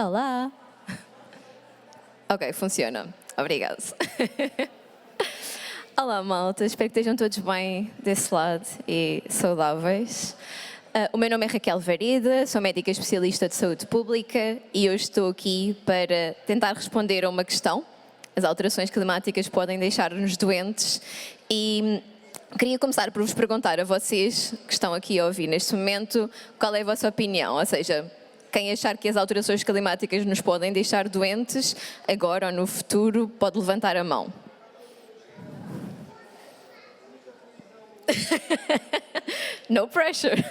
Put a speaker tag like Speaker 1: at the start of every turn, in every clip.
Speaker 1: Olá! Ok, funciona. Obrigado. Olá, malta. Espero que estejam todos bem desse lado e saudáveis. O meu nome é Raquel Varida, sou médica especialista de saúde pública e hoje estou aqui para tentar responder a uma questão. As alterações climáticas podem deixar-nos doentes e queria começar por vos perguntar a vocês que estão aqui a ouvir neste momento qual é a vossa opinião, ou seja, quem achar que as alterações climáticas nos podem deixar doentes, agora ou no futuro, pode levantar a mão. No pressure.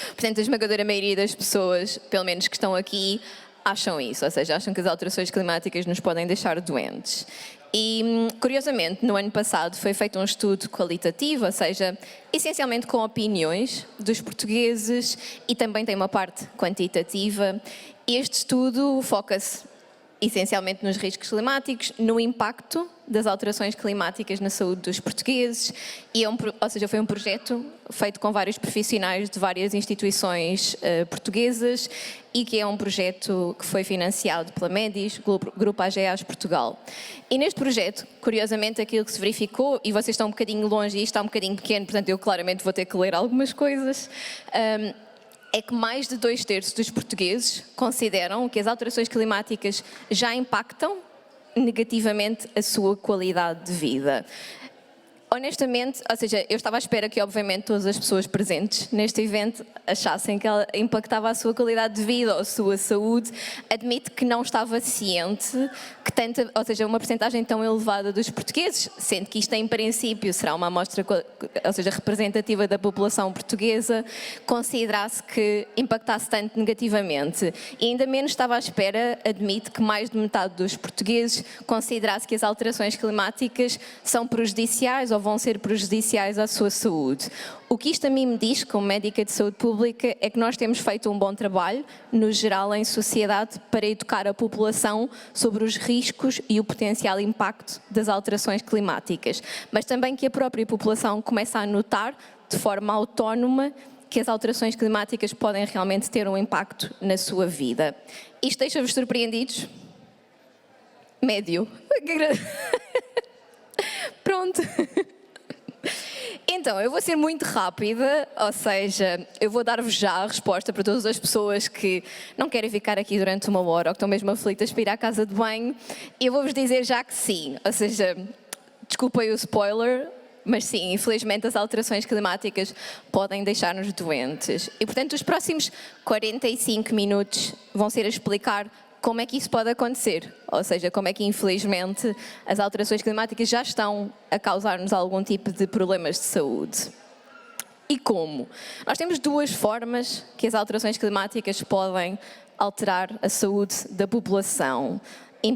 Speaker 1: Portanto, a esmagadora maioria das pessoas, pelo menos que estão aqui, acham isso, ou seja, acham que as alterações climáticas nos podem deixar doentes. E, curiosamente, no ano passado foi feito um estudo qualitativo, ou seja, essencialmente com opiniões dos portugueses e também tem uma parte quantitativa. Este estudo foca-se essencialmente nos riscos climáticos, no impacto das alterações climáticas na saúde dos portugueses, e ou seja, foi um projeto feito com vários profissionais de várias instituições portuguesas e que é um projeto que foi financiado pela MEDIS, Grupo AGEAS Portugal. E neste projeto, curiosamente, aquilo que se verificou, e vocês estão um bocadinho longe e isto está um bocadinho pequeno, portanto eu claramente vou ter que ler algumas coisas, é que mais de 2/3 dos portugueses consideram que as alterações climáticas já impactam negativamente a sua qualidade de vida. Honestamente, ou seja, eu estava à espera que obviamente todas as pessoas presentes neste evento achassem que ela impactava a sua qualidade de vida ou a sua saúde. Admito que não estava ciente que tanta, ou seja, uma percentagem tão elevada dos portugueses, sendo que isto em princípio será uma amostra, ou seja, representativa da população portuguesa, considerasse que impactasse tanto negativamente. E ainda menos estava à espera, admito, que mais de metade dos portugueses considerasse que as alterações climáticas são prejudiciais ou vão ser prejudiciais à sua saúde. O que isto a mim me diz, como médica de saúde pública, é que nós temos feito um bom trabalho, no geral, em sociedade, para educar a população sobre os riscos e o potencial impacto das alterações climáticas. Mas também que a própria população comece a notar, de forma autónoma, que as alterações climáticas podem realmente ter um impacto na sua vida. Isto deixa-vos surpreendidos? Médio. Pronto. Então, eu vou ser muito rápida, ou seja, eu vou dar-vos já a resposta para todas as pessoas que não querem ficar aqui durante 1 hora ou que estão mesmo aflitas para ir à casa de banho. Eu vou-vos dizer já que sim, ou seja, desculpem o spoiler, mas sim, infelizmente as alterações climáticas podem deixar-nos doentes. E, portanto, os próximos 45 minutos vão ser a explicar como é que isso pode acontecer, ou seja, como é que infelizmente as alterações climáticas já estão a causar-nos algum tipo de problemas de saúde. E como? Nós temos duas formas que as alterações climáticas podem alterar a saúde da população,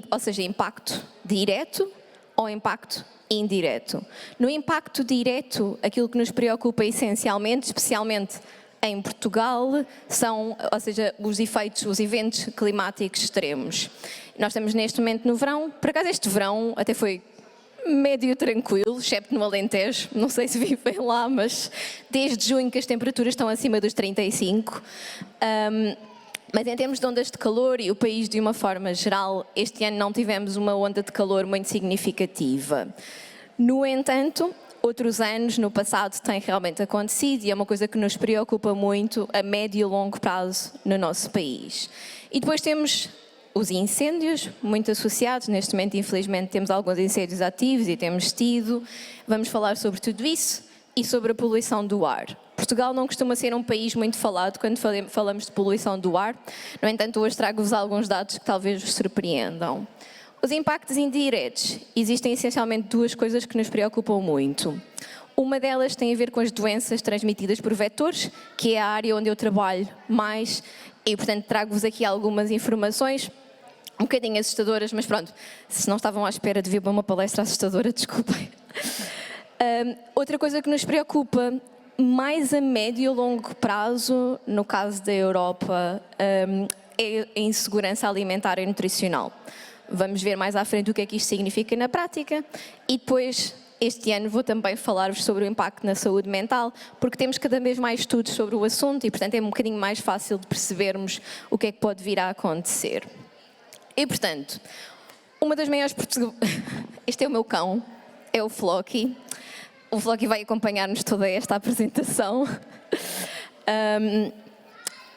Speaker 1: ou seja, impacto direto ou impacto indireto. No impacto direto, aquilo que nos preocupa essencialmente, especialmente em Portugal, são, ou seja, os efeitos, os eventos climáticos extremos. Nós estamos neste momento no verão, por acaso este verão até foi médio tranquilo, excepto no Alentejo, não sei se vivem lá, mas desde junho que as temperaturas estão acima dos 35. Mas em termos de ondas de calor e o país de uma forma geral, este ano não tivemos uma onda de calor muito significativa. No entanto, outros anos no passado tem realmente acontecido e é uma coisa que nos preocupa muito a médio e longo prazo no nosso país. E depois temos os incêndios, muito associados. Neste momento, infelizmente, temos alguns incêndios ativos e temos tido. Vamos falar sobre tudo isso e sobre a poluição do ar. Portugal não costuma ser um país muito falado quando falamos de poluição do ar. No entanto, hoje trago-vos alguns dados que talvez vos surpreendam. Os impactos indiretos. Existem essencialmente duas coisas que nos preocupam muito. Uma delas tem a ver com as doenças transmitidas por vetores, que é a área onde eu trabalho mais, e portanto trago-vos aqui algumas informações um bocadinho assustadoras, mas pronto, se não estavam à espera de vir para uma palestra assustadora, desculpem. Outra coisa que nos preocupa mais a médio e longo prazo, no caso da Europa, é a insegurança alimentar e nutricional. Vamos ver mais à frente o que é que isto significa na prática. E depois, este ano vou também falar-vos sobre o impacto na saúde mental, porque temos cada vez mais estudos sobre o assunto e, portanto, é um bocadinho mais fácil de percebermos o que é que pode vir a acontecer. E, portanto, uma das maiores... Este é o meu cão, é o Flocky. O Flocky vai acompanhar-nos toda esta apresentação.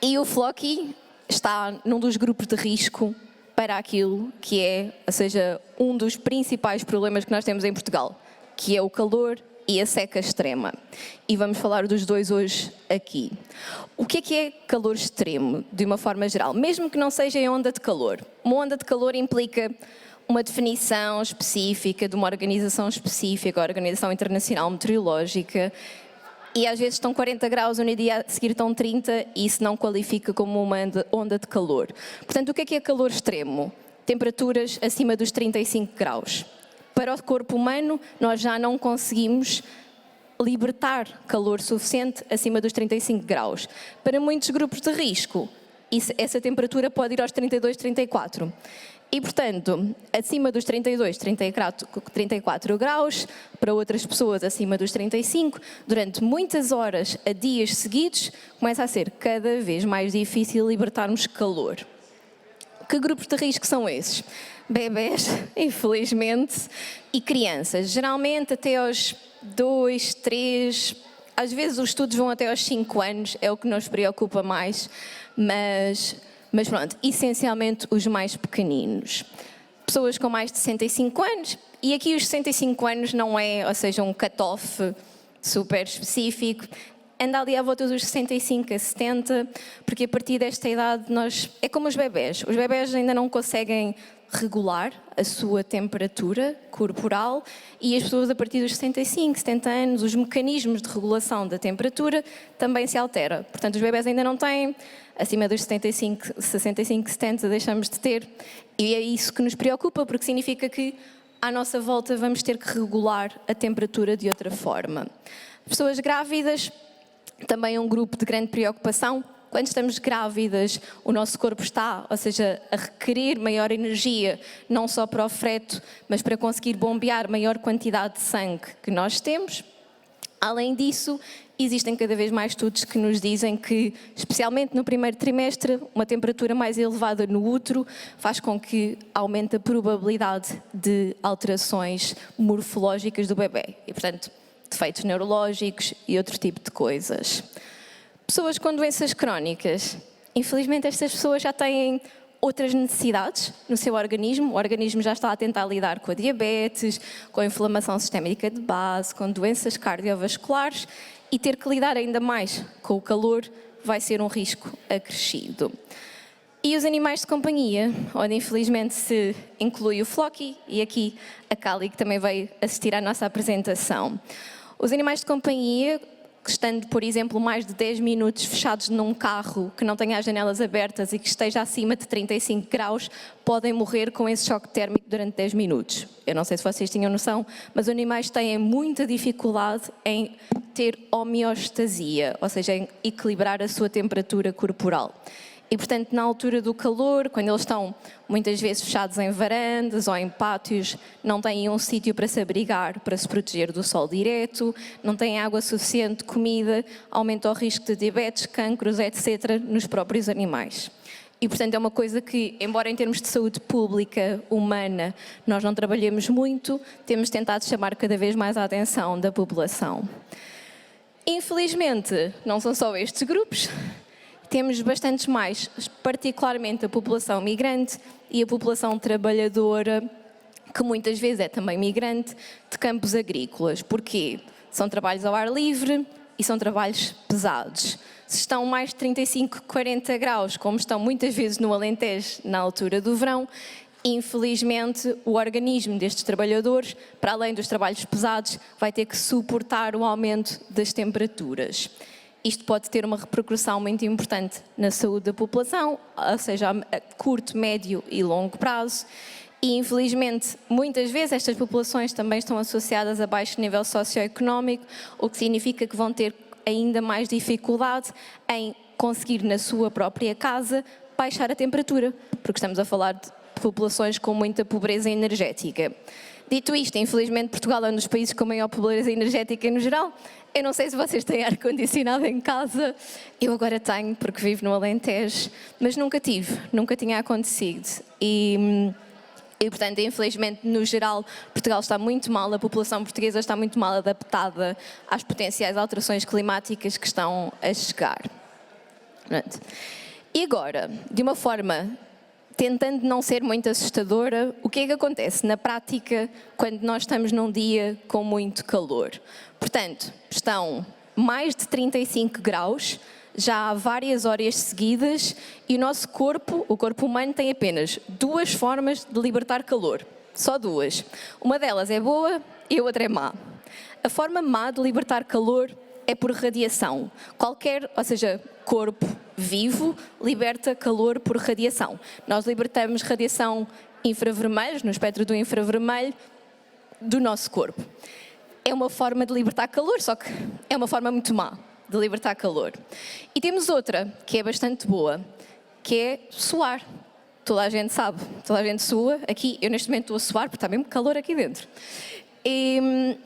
Speaker 1: E o Flocky está num dos grupos de risco para aquilo que é, ou seja, um dos principais problemas que nós temos em Portugal, que é o calor e a seca extrema. E vamos falar dos dois hoje aqui. O que é calor extremo, de uma forma geral? Mesmo que não seja em onda de calor. Uma onda de calor implica uma definição específica de uma organização específica, a Organização Internacional Meteorológica, e às vezes estão 40 graus, no dia a seguir estão 30, e isso não qualifica como uma onda de calor. Portanto, o que é calor extremo? Temperaturas acima dos 35 graus. Para o corpo humano, nós já não conseguimos libertar calor suficiente acima dos 35 graus. Para muitos grupos de risco, essa temperatura pode ir aos 32, 34. E, portanto, acima dos 32, 34 graus, para outras pessoas acima dos 35, durante muitas horas a dias seguidos, começa a ser cada vez mais difícil libertarmos calor. Que grupos de risco são esses? Bebés, infelizmente, e crianças. Geralmente até aos 2, 3, às vezes os estudos vão até aos 5 anos, é o que nos preocupa mais, mas pronto, essencialmente os mais pequeninos. Pessoas com mais de 65 anos, e aqui os 65 anos não é, ou seja, um cut-off super específico, anda ali à volta dos 65 a 70, porque a partir desta idade é como os bebés ainda não conseguem regular a sua temperatura corporal, e as pessoas a partir dos 65, 70 anos, os mecanismos de regulação da temperatura também se alteram. Portanto, os bebés ainda não têm, acima dos 65, 65, 70 deixamos de ter, e é isso que nos preocupa, porque significa que à nossa volta vamos ter que regular a temperatura de outra forma. Pessoas grávidas, também um grupo de grande preocupação. Quando estamos grávidas, o nosso corpo está, ou seja, a requerer maior energia, não só para o feto, mas para conseguir bombear maior quantidade de sangue que nós temos. Além disso, existem cada vez mais estudos que nos dizem que, especialmente no primeiro trimestre, uma temperatura mais elevada no útero faz com que aumente a probabilidade de alterações morfológicas do bebê e, portanto, defeitos neurológicos e outro tipo de coisas. Pessoas com doenças crónicas. Infelizmente, estas pessoas já têm outras necessidades no seu organismo. O organismo já está a tentar lidar com a diabetes, com a inflamação sistémica de base, com doenças cardiovasculares, e ter que lidar ainda mais com o calor vai ser um risco acrescido. E os animais de companhia, onde infelizmente se inclui o Flocky e aqui a Cali, que também veio assistir à nossa apresentação. Os animais de companhia, estando, por exemplo, mais de 10 minutos fechados num carro que não tenha as janelas abertas e que esteja acima de 35 graus, podem morrer com esse choque térmico durante 10 minutos. Eu não sei se vocês tinham noção, mas os animais têm muita dificuldade em ter homeostasia, ou seja, em equilibrar a sua temperatura corporal. E, portanto, na altura do calor, quando eles estão muitas vezes fechados em varandas ou em pátios, não têm um sítio para se abrigar, para se proteger do sol direto, não têm água suficiente, comida, aumenta o risco de diabetes, cancros, etc., nos próprios animais. E, portanto, é uma coisa que, embora em termos de saúde pública, humana, nós não trabalhemos muito, temos tentado chamar cada vez mais a atenção da população. Infelizmente, não são só estes grupos. Temos bastantes mais, particularmente a população migrante e a população trabalhadora, que muitas vezes é também migrante, de campos agrícolas. Porquê? São trabalhos ao ar livre e são trabalhos pesados. Se estão mais de 35, 40 graus, como estão muitas vezes no Alentejo na altura do verão, infelizmente o organismo destes trabalhadores, para além dos trabalhos pesados, vai ter que suportar o aumento das temperaturas. Isto pode ter uma repercussão muito importante na saúde da população, ou seja, a curto, médio e longo prazo. E, infelizmente, muitas vezes estas populações também estão associadas a baixo nível socioeconómico, o que significa que vão ter ainda mais dificuldade em conseguir, na sua própria casa, baixar a temperatura, porque estamos a falar de populações com muita pobreza energética. Dito isto, infelizmente Portugal é um dos países com maior pobreza energética no geral. Eu não sei se vocês têm ar-condicionado em casa, eu agora tenho porque vivo no Alentejo, mas nunca tive, nunca tinha acontecido. E, portanto, infelizmente, no geral, Portugal está muito mal, a população portuguesa está muito mal adaptada às potenciais alterações climáticas que estão a chegar. Pronto. E agora, de uma forma tentando não ser muito assustadora, o que é que acontece na prática quando nós estamos num dia com muito calor? Portanto, estão mais de 35 graus, já há várias horas seguidas e o nosso corpo, o corpo humano, tem apenas duas formas de libertar calor. Só duas. Uma delas é boa e a outra é má. A forma má de libertar calor é por radiação. Qualquer, ou seja, corpo vivo liberta calor por radiação. Nós libertamos radiação infravermelha, no espectro do infravermelho, do nosso corpo. É uma forma de libertar calor, só que é uma forma muito má de libertar calor. E temos outra, que é bastante boa, que é suar. Toda a gente sabe, toda a gente sua. Aqui, eu neste momento estou a suar, porque está mesmo calor aqui dentro. E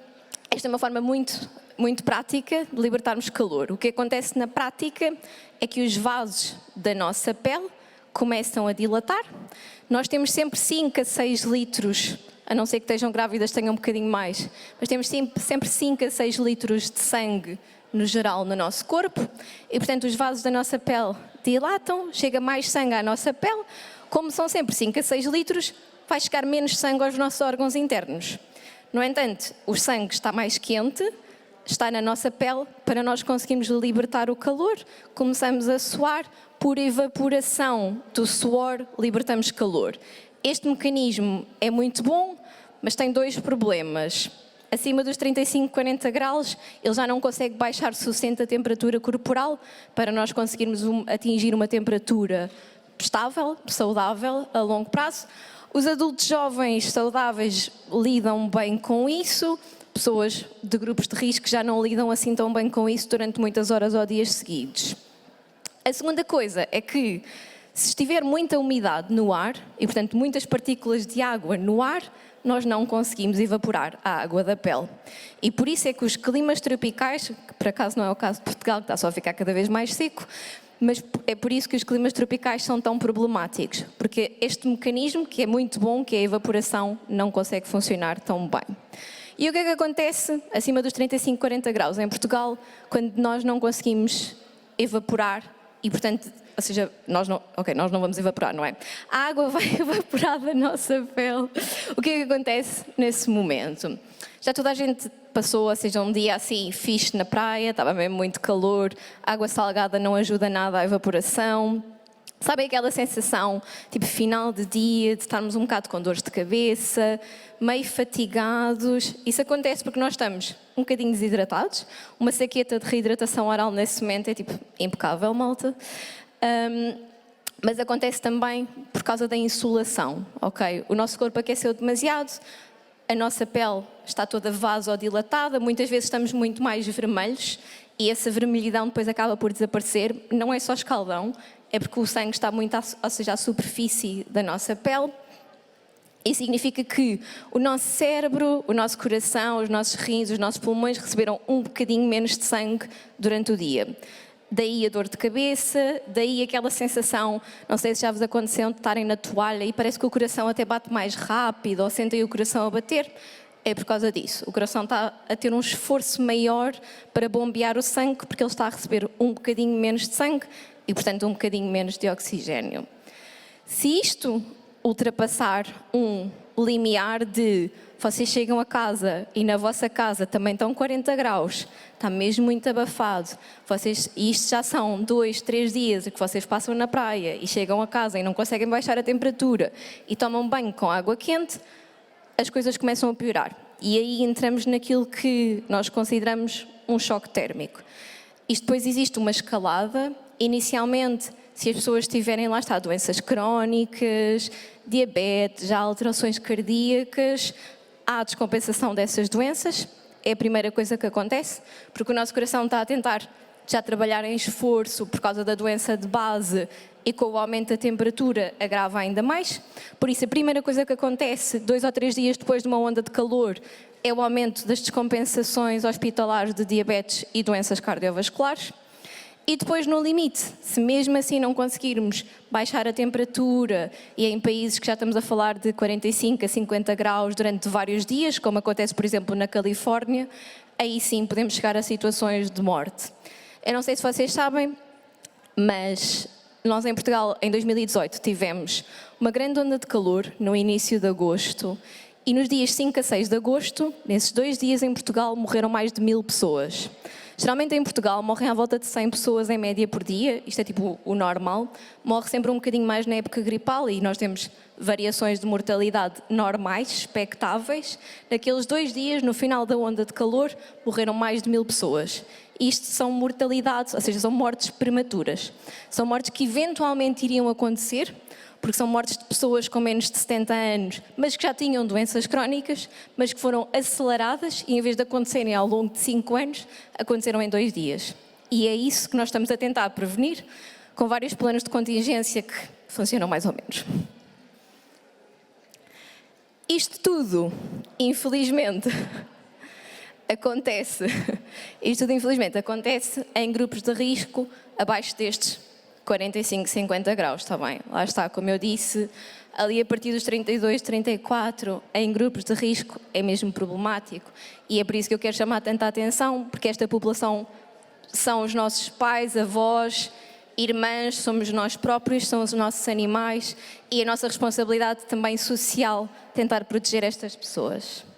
Speaker 1: esta é uma forma muito prática de libertarmos calor. O que acontece na prática é que os vasos da nossa pele começam a dilatar. Nós temos sempre 5 a 6 litros, a não ser que estejam grávidas, tenham um bocadinho mais, mas temos sempre 5 a 6 litros de sangue, no geral, no nosso corpo. E, portanto, os vasos da nossa pele dilatam, chega mais sangue à nossa pele. Como são sempre 5 a 6 litros, vai chegar menos sangue aos nossos órgãos internos. No entanto, o sangue está mais quente, está na nossa pele, para nós conseguirmos libertar o calor, começamos a suar, por evaporação do suor, libertamos calor. Este mecanismo é muito bom, mas tem 2 problemas. Acima dos 35, 40 graus, ele já não consegue baixar o suficiente a temperatura corporal para nós conseguirmos atingir uma temperatura estável, saudável, a longo prazo. Os adultos jovens saudáveis lidam bem com isso. Pessoas de grupos de risco já não lidam assim tão bem com isso durante muitas horas ou dias seguidos. A segunda coisa é que, se estiver muita umidade no ar, e portanto muitas partículas de água no ar, nós não conseguimos evaporar a água da pele. E por isso é que os climas tropicais, que por acaso não é o caso de Portugal, que está só a ficar cada vez mais seco, mas é por isso que os climas tropicais são tão problemáticos, porque este mecanismo, que é muito bom, que é a evaporação, não consegue funcionar tão bem. E o que é que acontece acima dos 35, 40 graus em Portugal, quando nós não conseguimos evaporar e, portanto, ou seja, nós não vamos evaporar, não é? A água vai evaporar da nossa pele. O que é que acontece nesse momento? Já toda a gente passou, ou seja, um dia assim fixe na praia, estava mesmo muito calor, água salgada não ajuda nada à evaporação. Sabem aquela sensação, tipo final de dia, de estarmos um bocado com dores de cabeça, meio fatigados? Isso acontece porque nós estamos um bocadinho desidratados. Uma saqueta de reidratação oral nesse momento é tipo impecável, malta. Mas acontece também por causa da insolação, ok? O nosso corpo aqueceu demasiado, a nossa pele está toda vasodilatada, muitas vezes estamos muito mais vermelhos e essa vermelhidão depois acaba por desaparecer. Não é só escaldão, é porque o sangue está muito, ou seja, à superfície da nossa pele. Isso significa que o nosso cérebro, o nosso coração, os nossos rins, os nossos pulmões receberam um bocadinho menos de sangue durante o dia. Daí a dor de cabeça, daí aquela sensação, não sei se já vos aconteceu, de estarem na toalha e parece que o coração até bate mais rápido, ou sentem o coração a bater. É por causa disso. O coração está a ter um esforço maior para bombear o sangue, porque ele está a receber um bocadinho menos de sangue e, portanto, um bocadinho menos de oxigênio. Se isto ultrapassar um limiar de vocês chegam a casa e na vossa casa também estão 40 graus, está mesmo muito abafado, e isto já são 2, 3 dias que vocês passam na praia e chegam a casa e não conseguem baixar a temperatura e tomam banho com água quente, as coisas começam a piorar. E aí entramos naquilo que nós consideramos um choque térmico. Isto depois existe uma escalada. Inicialmente, se as pessoas tiverem, lá está, doenças crónicas, diabetes, já alterações cardíacas, há descompensação dessas doenças. É a primeira coisa que acontece, porque o nosso coração está a tentar já trabalhar em esforço por causa da doença de base e com o aumento da temperatura agrava ainda mais. Por isso, a primeira coisa que acontece 2 ou 3 dias depois de uma onda de calor é o aumento das descompensações hospitalares de diabetes e doenças cardiovasculares. E depois, no limite, se mesmo assim não conseguirmos baixar a temperatura, e em países que já estamos a falar de 45 a 50 graus durante vários dias, como acontece, por exemplo, na Califórnia, aí sim podemos chegar a situações de morte. Eu não sei se vocês sabem, mas nós em Portugal, em 2018, tivemos uma grande onda de calor no início de agosto, e nos dias 5 a 6 de agosto, nesses 2 dias em Portugal, morreram mais de 1000 pessoas. Geralmente em Portugal morrem à volta de 100 pessoas em média por dia, isto é tipo o normal. Morre sempre um bocadinho mais na época gripal e nós temos variações de mortalidade normais, expectáveis. Naqueles 2 dias, no final da onda de calor, morreram mais de 1000 pessoas. Isto são mortalidades, ou seja, são mortes prematuras. São mortes que eventualmente iriam acontecer, porque são mortes de pessoas com menos de 70 anos, mas que já tinham doenças crónicas, mas que foram aceleradas e em vez de acontecerem ao longo de 5 anos, aconteceram em 2 dias. E é isso que nós estamos a tentar prevenir, com vários planos de contingência que funcionam mais ou menos. Isto tudo, infelizmente, acontece em grupos de risco abaixo destes 45, 50 graus, está bem? Lá está, como eu disse, ali a partir dos 32, 34, em grupos de risco, é mesmo problemático. E é por isso que eu quero chamar tanta atenção, porque esta população são os nossos pais, avós, irmãs, somos nós próprios, são os nossos animais e a nossa responsabilidade também social tentar proteger estas pessoas.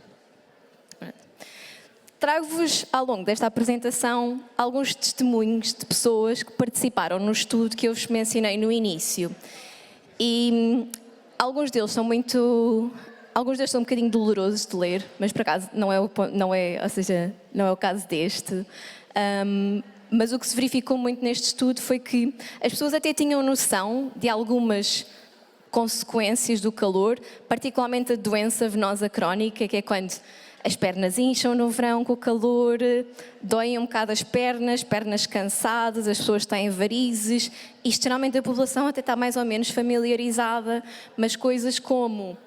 Speaker 1: Trago-vos, ao longo desta apresentação, alguns testemunhos de pessoas que participaram no estudo que eu vos mencionei no início. E alguns deles são um bocadinho dolorosos de ler, mas por acaso não é o caso deste. Mas o que se verificou muito neste estudo foi que as pessoas até tinham noção de algumas consequências do calor, particularmente a doença venosa crónica, que é quando as pernas incham no verão com o calor, doem um bocado as pernas cansadas, as pessoas têm varizes. Isto geralmente a população até está mais ou menos familiarizada, mas coisas como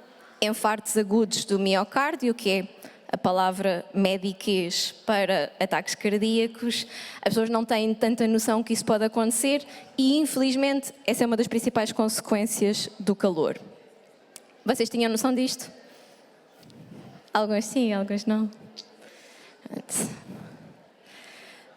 Speaker 1: infartos agudos do miocárdio, que é a palavra mediquês para ataques cardíacos, as pessoas não têm tanta noção que isso pode acontecer e, infelizmente, essa é uma das principais consequências do calor. Vocês tinham noção disto? Alguns sim, alguns não.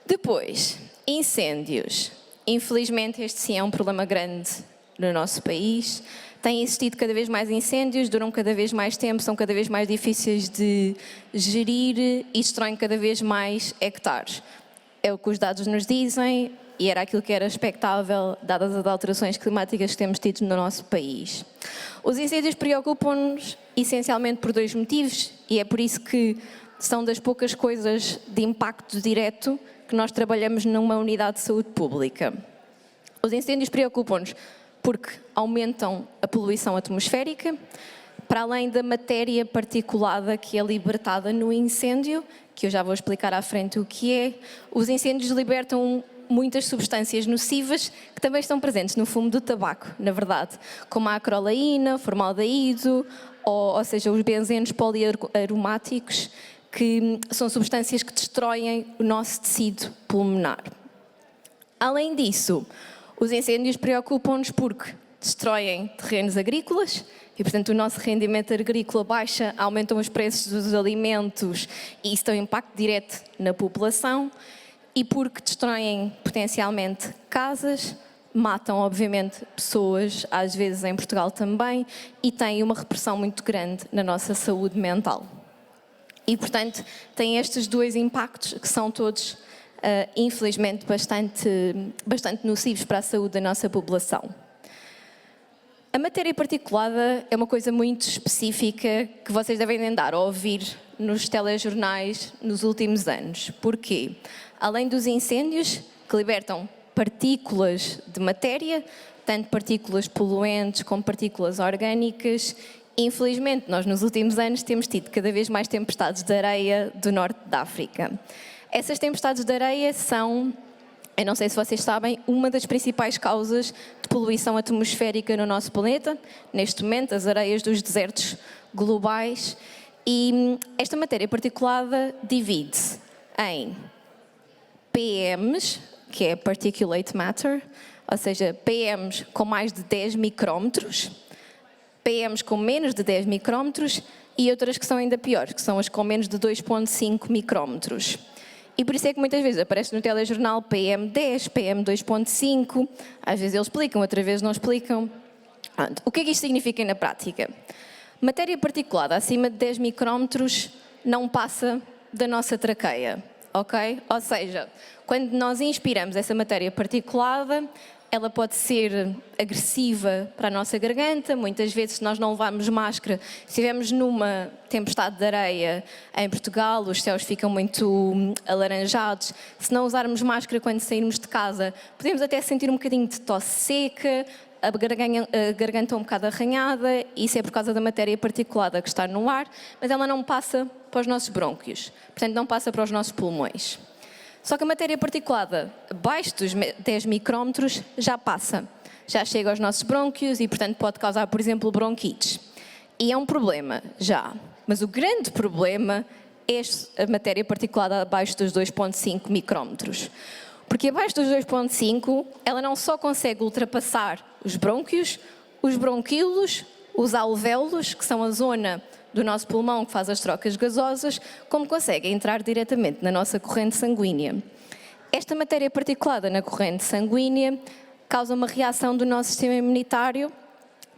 Speaker 1: Depois, incêndios. Infelizmente, este sim é um problema grande no nosso país. Têm existido cada vez mais incêndios, duram cada vez mais tempo, são cada vez mais difíceis de gerir e destroem cada vez mais hectares. É o que os dados nos dizem e era aquilo que era expectável, dadas as alterações climáticas que temos tido no nosso país. Os incêndios preocupam-nos essencialmente por 2 motivos e é por isso que são das poucas coisas de impacto direto que nós trabalhamos numa unidade de saúde pública. Os incêndios preocupam-nos porque aumentam a poluição atmosférica, para além da matéria particulada que é libertada no incêndio, que eu já vou explicar à frente o que é. Os incêndios libertam muitas substâncias nocivas que também estão presentes no fumo do tabaco, na verdade, como a acrolaína, formaldeído, ou seja, os benzenos poliaromáticos, que são substâncias que destroem o nosso tecido pulmonar. Além disso, os incêndios preocupam-nos porque destroem terrenos agrícolas e, portanto, o nosso rendimento agrícola baixa, aumentam os preços dos alimentos e isso tem um impacto direto na população. E porque destroem potencialmente casas, matam obviamente pessoas, às vezes em Portugal também, e têm uma repressão muito grande na nossa saúde mental. E portanto têm estes 2 impactos que são todos, infelizmente, bastante nocivos para a saúde da nossa população. A matéria particulada é uma coisa muito específica que vocês devem andar a ouvir nos telejornais nos últimos anos. Porquê? Além dos incêndios, que libertam partículas de matéria, tanto partículas poluentes como partículas orgânicas, infelizmente, nós nos últimos anos temos tido cada vez mais tempestades de areia do norte da África. Essas tempestades de areia são Eu não sei se vocês sabem, uma das principais causas de poluição atmosférica no nosso planeta, neste momento, as areias dos desertos globais, e esta matéria particulada divide-se em PMs, que é Particulate Matter, ou seja, PMs com mais de 10 micrómetros, PMs com menos de 10 micrómetros e outras que são ainda piores, que são as com menos de 2,5 micrómetros. E por isso é que muitas vezes aparece no telejornal PM10, PM2,5, às vezes eles explicam, outras vezes não explicam. O que é que isto significa na prática? Matéria particulada acima de 10 micrómetros não passa da nossa traqueia, ok? Ou seja, quando nós inspiramos essa matéria particulada, ela pode ser agressiva para a nossa garganta. Muitas vezes, se nós não levarmos máscara, se estivermos numa tempestade de areia em Portugal, os céus ficam muito alaranjados. Se não usarmos máscara quando sairmos de casa, podemos até sentir um bocadinho de tosse seca, a garganta um bocado arranhada. Isso é por causa da matéria particulada que está no ar, mas ela não passa para os nossos brônquios, portanto não passa para os nossos pulmões. Só que a matéria particulada abaixo dos 10 micrómetros já passa, já chega aos nossos brônquios e, portanto, pode causar, por exemplo, bronquites. E é um problema, já. Mas o grande problema é a matéria particulada abaixo dos 2,5 micrómetros. Porque abaixo dos 2,5 ela não só consegue ultrapassar os brônquios, os bronquíolos, os alvéolos, que são a zona do nosso pulmão que faz as trocas gasosas, como consegue entrar diretamente na nossa corrente sanguínea. Esta matéria particulada na corrente sanguínea causa uma reação do nosso sistema imunitário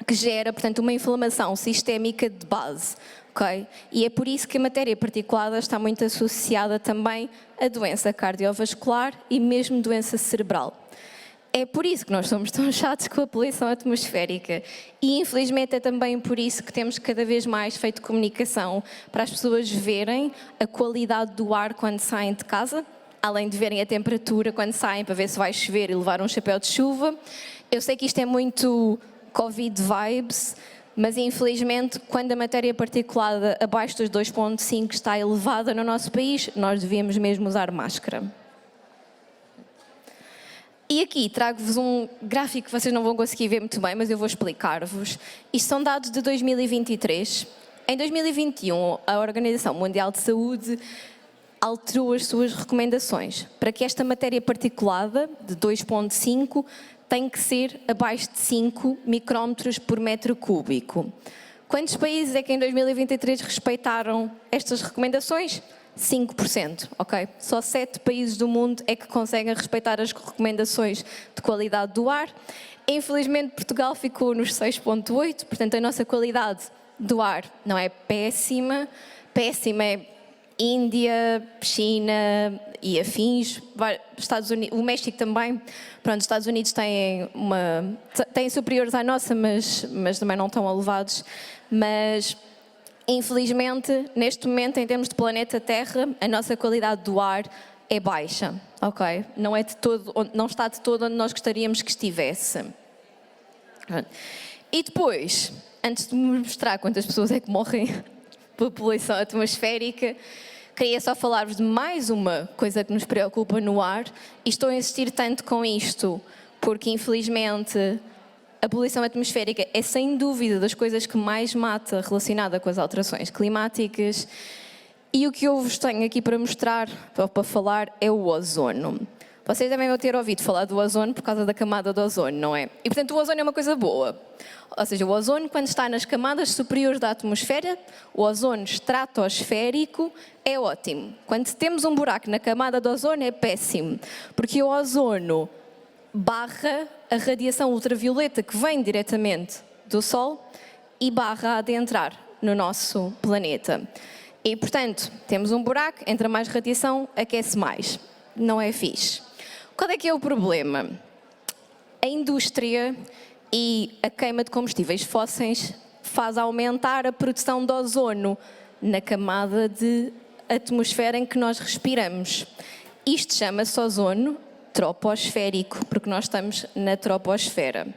Speaker 1: que gera, portanto, uma inflamação sistémica de base. Okay? E é por isso que a matéria particulada está muito associada também a doença cardiovascular e mesmo doença cerebral. É por isso que nós somos tão chatos com a poluição atmosférica e, infelizmente, é também por isso que temos cada vez mais feito comunicação para as pessoas verem a qualidade do ar quando saem de casa, além de verem a temperatura quando saem para ver se vai chover e levar um chapéu de chuva. Eu sei que isto é muito Covid vibes, mas, infelizmente, quando a matéria particulada abaixo dos 2,5 está elevada no nosso país, nós devíamos mesmo usar máscara. E aqui trago-vos um gráfico que vocês não vão conseguir ver muito bem, mas eu vou explicar-vos. Isto são dados de 2023. Em 2021, a Organização Mundial de Saúde alterou as suas recomendações para que esta matéria particulada, de 2,5, tem que ser abaixo de 5 micrómetros por metro cúbico. Quantos países é que em 2023 respeitaram estas recomendações? 5%, ok? Só 7 países do mundo é que conseguem respeitar as recomendações de qualidade do ar. Infelizmente, Portugal ficou nos 6,8%, portanto, a nossa qualidade do ar não é péssima. Péssima é Índia, China e afins, Estados Unidos, o México também. Pronto, os Estados Unidos têm superiores à nossa, mas também não tão elevados. Mas, infelizmente, neste momento, em termos de planeta Terra, a nossa qualidade do ar é baixa, ok? Não está de todo onde nós gostaríamos que estivesse. E depois, antes de me mostrar quantas pessoas é que morrem por poluição atmosférica, queria só falar-vos de mais uma coisa que nos preocupa no ar, e estou a insistir tanto com isto, porque, infelizmente, a poluição atmosférica é, sem dúvida, das coisas que mais mata relacionada com as alterações climáticas. E o que eu vos tenho aqui para mostrar, para falar, é o ozono. Vocês devem ter ouvido falar do ozono por causa da camada do ozono, não é? E, portanto, o ozono é uma coisa boa. Ou seja, o ozono, quando está nas camadas superiores da atmosfera, o ozono estratosférico é ótimo. Quando temos um buraco na camada do ozono, é péssimo. Porque o ozono barra a radiação ultravioleta que vem diretamente do Sol e barra a adentrar no nosso planeta. E, portanto, temos um buraco, entra mais radiação, aquece mais. Não é fixe. Qual é que é o problema? A indústria e a queima de combustíveis fósseis faz aumentar a produção de ozono na camada de atmosfera em que nós respiramos. Isto chama-se ozono troposférico, porque nós estamos na troposfera.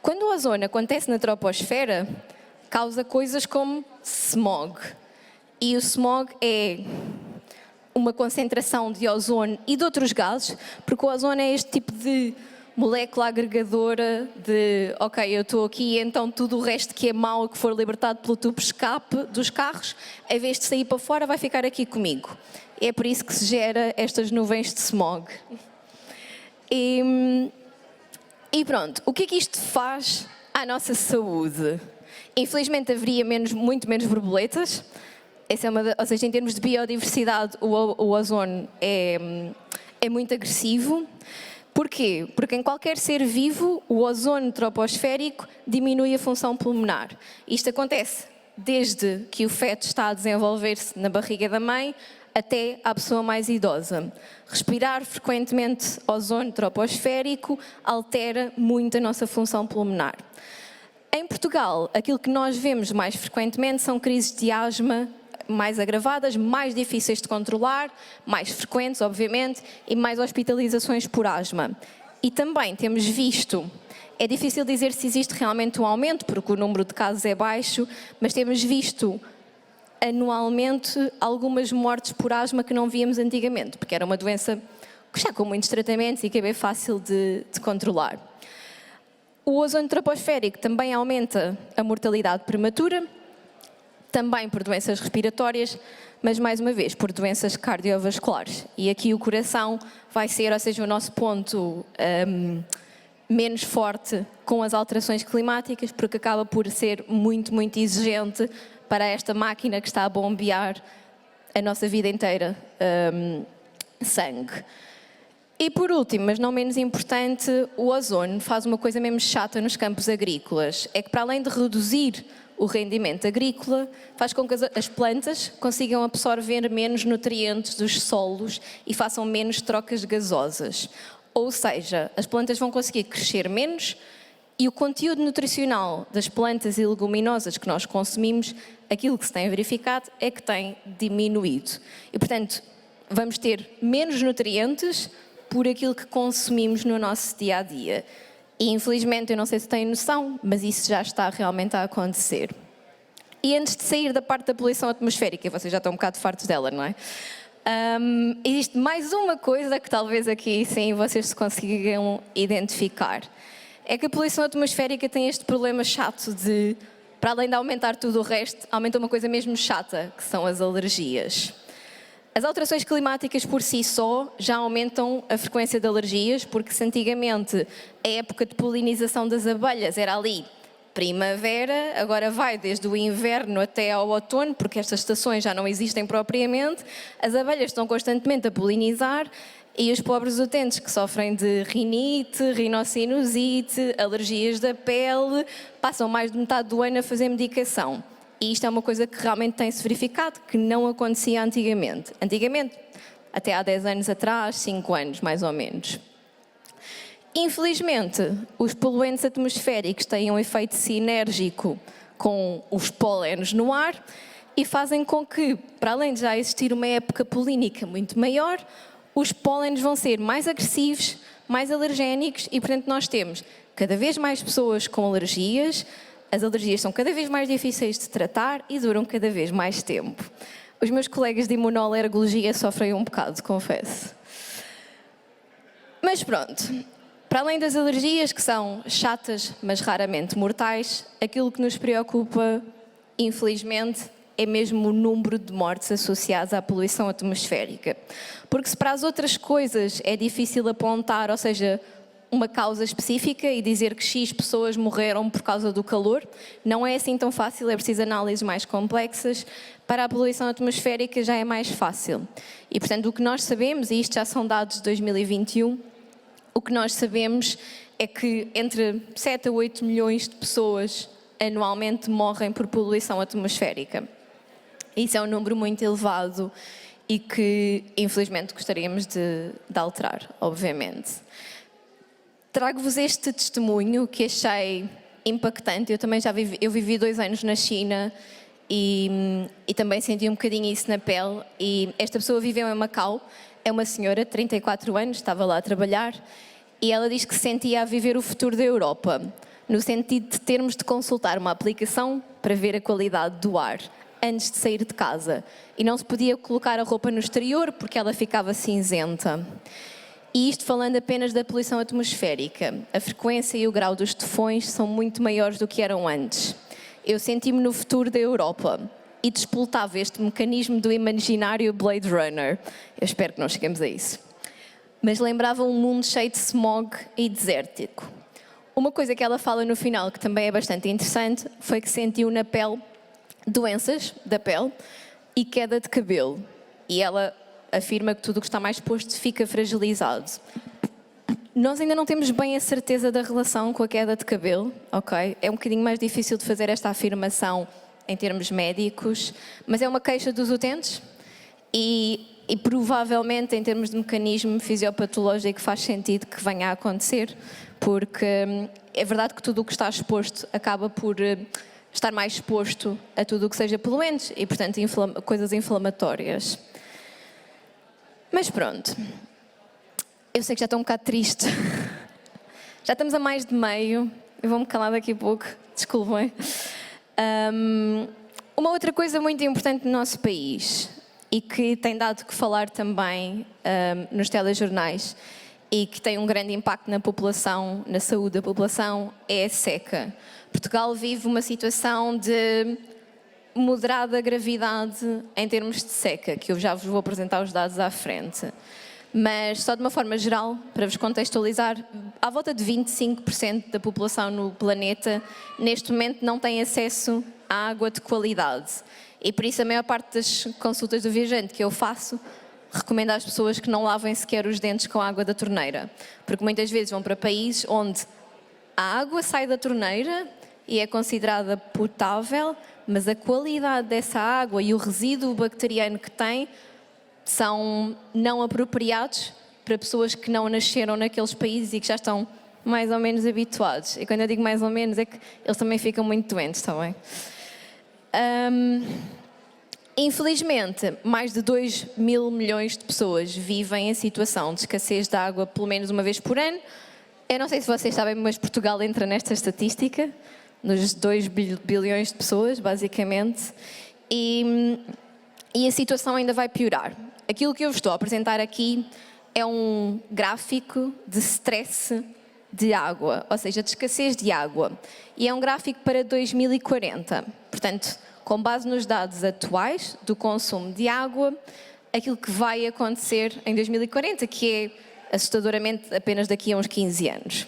Speaker 1: Quando o ozono acontece na troposfera, causa coisas como smog. E o smog é uma concentração de ozônio e de outros gases, porque o ozônio é este tipo de molécula agregadora de, ok, eu estou aqui, então tudo o resto que é mau, que for libertado pelo tubo escape dos carros, em vez de sair para fora, vai ficar aqui comigo. É por isso que se gera estas nuvens de smog. E pronto, o que é que isto faz à nossa saúde? Infelizmente haveria muito menos borboletas. Essa é ou seja, em termos de biodiversidade, o ozônio é muito agressivo. Porquê? Porque em qualquer ser vivo, o ozônio troposférico diminui a função pulmonar. Isto acontece desde que o feto está a desenvolver-se na barriga da mãe até à pessoa mais idosa. Respirar frequentemente ozônio troposférico altera muito a nossa função pulmonar. Em Portugal, aquilo que nós vemos mais frequentemente são crises de asma mais agravadas, mais difíceis de controlar, mais frequentes, obviamente, e mais hospitalizações por asma. E também temos visto, é difícil dizer se existe realmente um aumento, porque o número de casos é baixo, mas temos visto anualmente algumas mortes por asma que não víamos antigamente, porque era uma doença que já com muitos tratamentos e que é bem fácil de controlar. O ozônio troposférico também aumenta a mortalidade prematura, também por doenças respiratórias, mas mais uma vez por doenças cardiovasculares. E aqui o coração vai ser, ou seja, o nosso ponto menos forte com as alterações climáticas, porque acaba por ser muito exigente para esta máquina que está a bombear a nossa vida inteira sangue. E por último, mas não menos importante, o ozônio faz uma coisa mesmo chata nos campos agrícolas. É que para além de reduzir o rendimento agrícola, faz com que as plantas consigam absorver menos nutrientes dos solos e façam menos trocas gasosas. Ou seja, as plantas vão conseguir crescer menos e o conteúdo nutricional das plantas e leguminosas que nós consumimos, aquilo que se tem verificado é que tem diminuído. E, portanto, vamos ter menos nutrientes por aquilo que consumimos no nosso dia-a-dia. E, infelizmente, eu não sei se têm noção, mas isso já está realmente a acontecer. E antes de sair da parte da poluição atmosférica, vocês já estão um bocado fartos dela, não é? Existe mais uma coisa que talvez aqui sim vocês se consigam identificar. É que a poluição atmosférica tem este problema chato de, para além de aumentar tudo o resto, aumenta uma coisa mesmo chata, que são as alergias. As alterações climáticas por si só já aumentam a frequência de alergias, porque se antigamente a época de polinização das abelhas era ali primavera, agora vai desde o inverno até ao outono, porque estas estações já não existem propriamente, as abelhas estão constantemente a polinizar e os pobres utentes que sofrem de rinite, rinocinusite, alergias da pele, passam mais de metade do ano a fazer medicação. E isto é uma coisa que realmente tem-se verificado, que não acontecia antigamente. Antigamente, até há 10 anos atrás, 5 anos mais ou menos. Infelizmente, os poluentes atmosféricos têm um efeito sinérgico com os pólenes no ar e fazem com que, para além de já existir uma época polínica muito maior, os pólenes vão ser mais agressivos, mais alergénicos e, portanto, nós temos cada vez mais pessoas com alergias. As alergias são cada vez mais difíceis de tratar e duram cada vez mais tempo. Os meus colegas de imunoalergologia sofrem um bocado, confesso. Mas pronto, para além das alergias, que são chatas, mas raramente mortais, aquilo que nos preocupa, infelizmente, é mesmo o número de mortes associadas à poluição atmosférica. Porque se para as outras coisas é difícil apontar, ou seja, uma causa específica e dizer que X pessoas morreram por causa do calor, não é assim tão fácil, é preciso análises mais complexas. Para a poluição atmosférica já é mais fácil. E, portanto, o que nós sabemos, e isto já são dados de 2021, o que nós sabemos é que entre 7 a 8 milhões de pessoas anualmente morrem por poluição atmosférica. Isso é um número muito elevado e que, infelizmente, gostaríamos de alterar, obviamente. Trago-vos este testemunho que achei impactante. Eu também eu vivi 2 anos na China e também senti um bocadinho isso na pele. E esta pessoa viveu em Macau, é uma senhora de 34 anos, estava lá a trabalhar, e ela diz que se sentia a viver o futuro da Europa, no sentido de termos de consultar uma aplicação para ver a qualidade do ar, antes de sair de casa. E não se podia colocar a roupa no exterior porque ela ficava cinzenta. E isto falando apenas da poluição atmosférica. A frequência e o grau dos tufões são muito maiores do que eram antes. Eu senti-me no futuro da Europa e despoltava este mecanismo do imaginário Blade Runner. Eu espero que não cheguemos a isso. Mas lembrava um mundo cheio de smog e desértico. Uma coisa que ela fala no final, que também é bastante interessante, foi que sentiu na pele doenças da pele e queda de cabelo. E ela afirma que tudo o que está mais exposto fica fragilizado. Nós ainda não temos bem a certeza da relação com a queda de cabelo, ok? É um bocadinho mais difícil de fazer esta afirmação em termos médicos, mas é uma queixa dos utentes e provavelmente em termos de mecanismo fisiopatológico faz sentido que venha a acontecer, porque é verdade que tudo o que está exposto acaba por estar mais exposto a tudo o que seja poluente e, portanto, coisas inflamatórias. Mas pronto, eu sei que já estou um bocado triste. Já estamos a mais de meio. Eu vou-me calar daqui a pouco, desculpem. Uma outra coisa muito importante no nosso país e que tem dado que falar também nos telejornais e que tem um grande impacto na população, na saúde da população, é a seca. Portugal vive uma situação de moderada gravidade em termos de seca, que eu já vos vou apresentar os dados à frente. Mas, só de uma forma geral, para vos contextualizar, à volta de 25% da população no planeta, neste momento, não tem acesso à água de qualidade. E por isso a maior parte das consultas do viajante que eu faço, recomendo às pessoas que não lavem sequer os dentes com a água da torneira. Porque muitas vezes vão para países onde a água sai da torneira e é considerada potável, mas a qualidade dessa água e o resíduo bacteriano que tem são não apropriados para pessoas que não nasceram naqueles países e que já estão mais ou menos habituados. E quando eu digo mais ou menos é que eles também ficam muito doentes, está bem? Infelizmente, mais de 2 mil milhões de pessoas vivem em situação de escassez de água pelo menos uma vez por ano. Eu não sei se vocês sabem, mas Portugal entra nesta estatística, nos 2 bilhões de pessoas, basicamente, e a situação ainda vai piorar. Aquilo que eu vos estou a apresentar aqui é um gráfico de stress de água, ou seja, de escassez de água. E é um gráfico para 2040. Portanto, com base nos dados atuais do consumo de água, aquilo que vai acontecer em 2040, que é assustadoramente apenas daqui a uns 15 anos.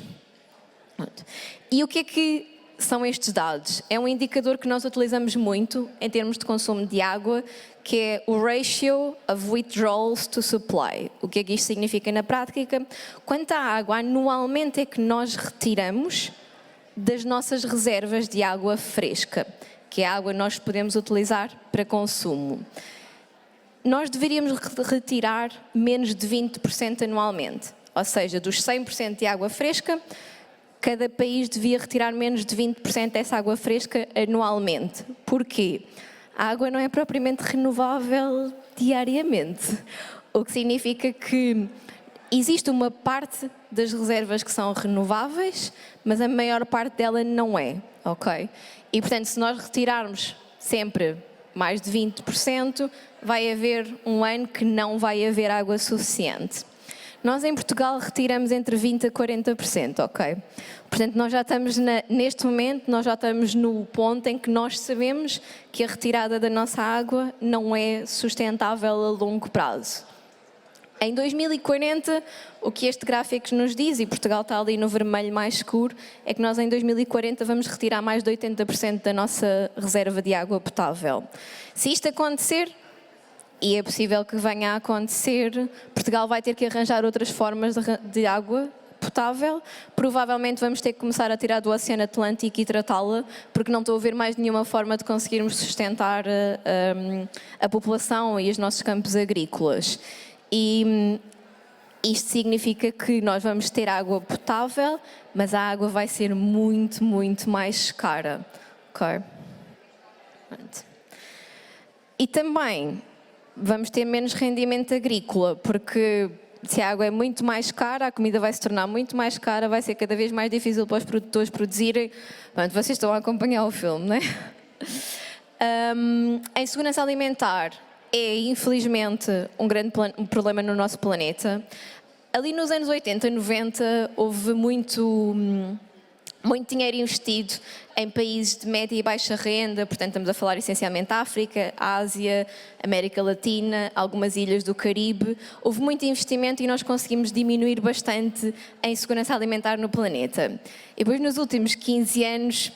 Speaker 1: E o que é que são estes dados? É um indicador que nós utilizamos muito em termos de consumo de água, que é o Ratio of Withdrawals to Supply. O que é que isto significa na prática? Quanta água anualmente é que nós retiramos das nossas reservas de água fresca, que é a água que nós podemos utilizar para consumo. Nós deveríamos retirar menos de 20% anualmente, ou seja, dos 100% de água fresca, cada país devia retirar menos de 20% dessa água fresca anualmente. Porquê? A água não é propriamente renovável diariamente, o que significa que existe uma parte das reservas que são renováveis, mas a maior parte dela não é, ok? E, portanto, se nós retirarmos sempre mais de 20%, vai haver um ano que não vai haver água suficiente. Nós em Portugal retiramos entre 20% a 40%, ok? Portanto, nós já estamos, neste momento, nós já estamos no ponto em que nós sabemos que a retirada da nossa água não é sustentável a longo prazo. Em 2040, o que este gráfico nos diz, e Portugal está ali no vermelho mais escuro, é que nós em 2040 vamos retirar mais de 80% da nossa reserva de água potável. Se isto acontecer, e é possível que venha a acontecer, Portugal vai ter que arranjar outras formas de água potável. Provavelmente vamos ter que começar a tirar do Oceano Atlântico e tratá-la, porque não estou a ver mais nenhuma forma de conseguirmos sustentar a população e os nossos campos agrícolas. E isto significa que nós vamos ter água potável, mas a água vai ser muito, muito mais cara. Okay? E também vamos ter menos rendimento agrícola, porque se a água é muito mais cara, a comida vai se tornar muito mais cara, vai ser cada vez mais difícil para os produtores produzirem. Pronto, vocês estão a acompanhar o filme, não é? Em segurança alimentar é, infelizmente, um grande problema no nosso planeta. Ali nos anos 80, 90, houve muito dinheiro investido em países de média e baixa renda, portanto estamos a falar essencialmente África, Ásia, América Latina, algumas ilhas do Caribe. Houve muito investimento e nós conseguimos diminuir bastante a insegurança alimentar no planeta. E depois nos últimos 15 anos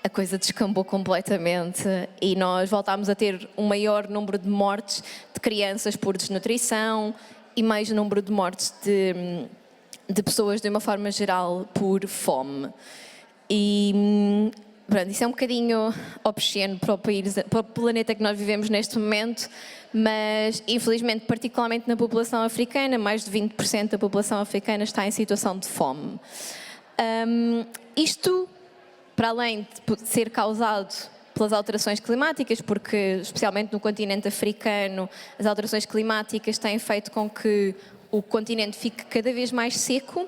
Speaker 1: a coisa descambou completamente e nós voltámos a ter um maior número de mortes de crianças por desnutrição e mais número de mortes de pessoas de uma forma geral por fome. E pronto, isso é um bocadinho obsceno para o planeta que nós vivemos neste momento, mas infelizmente, particularmente na população africana, mais de 20% da população africana está em situação de fome. Isto, para além de ser causado pelas alterações climáticas, porque especialmente no continente africano as alterações climáticas têm feito com que o continente fique cada vez mais seco